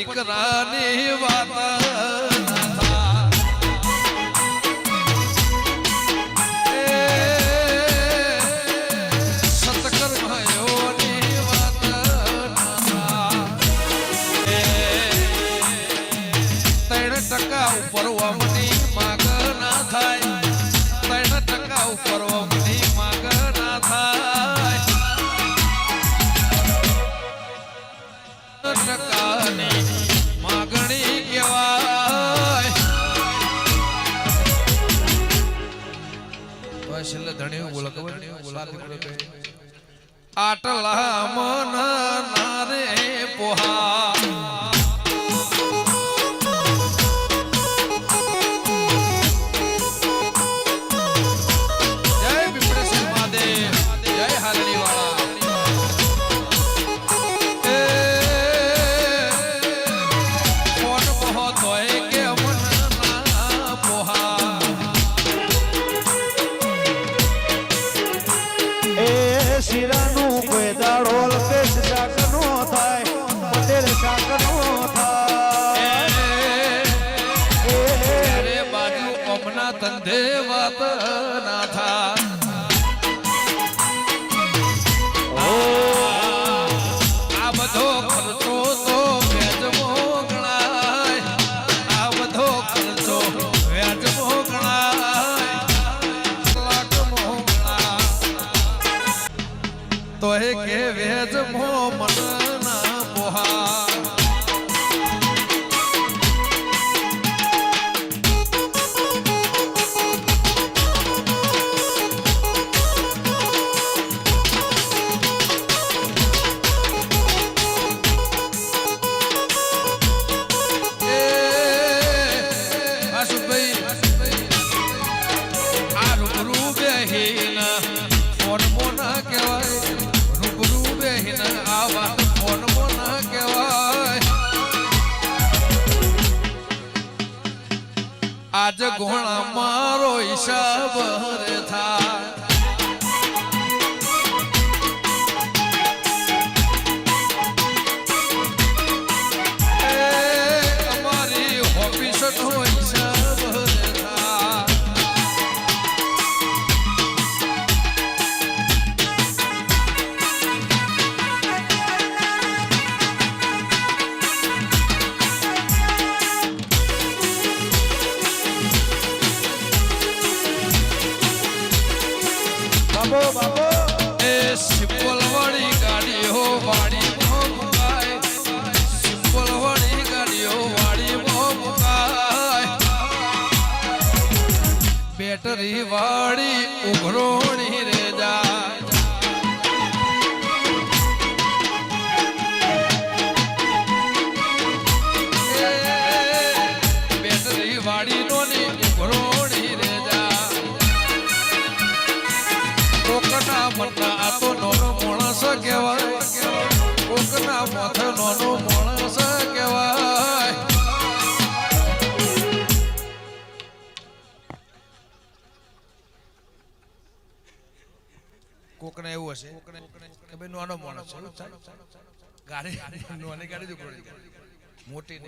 દીકરાની વાત આટલા મન નારે પોહા જય વિપ્રેશ મહાદેવ જય હારણી વાળા કોણ પોહો તોય કે મન ના પોહા શિરાનું કોઈ દાડો લપેશ શાક નો થાય પટેલ શાક નો થાય રે બાજુ અમના ધંધે વાત ના થા આ બધો ખર્ચો તો વ્યાજમો ગણાય આ બધો ખર્ચો વ્યાજમો ગણાય લાખમો તો હે કે વેજ મો મન ના પોહા આ રૂબરૂ બેહીના ફોન મોના કહેવાય આવા ફોન મોના કહેવાય આજ ઘોણા મારો હિસાબ રે થાય અમારી ઓફિસ નો હિસાબ રે થાય એ સિમ્પલ વાળી ગાડીઓ વાળી મુકાય સિમ્પલ વાળી ગાડીઓ વાળી મુકાય બેટરી વાળી ઉઘરોણી રે જાય બેટરી વાળી નોની ઉઘરોણી રે જાય કોકના મનના આ તો નાનો માણસ કહેવાય કોકના માથે નાનો માણસ કહેવાય કોકને એવું હશે કે ભાઈ નાનો માણસ ગાડી નાની ગાડી મોટી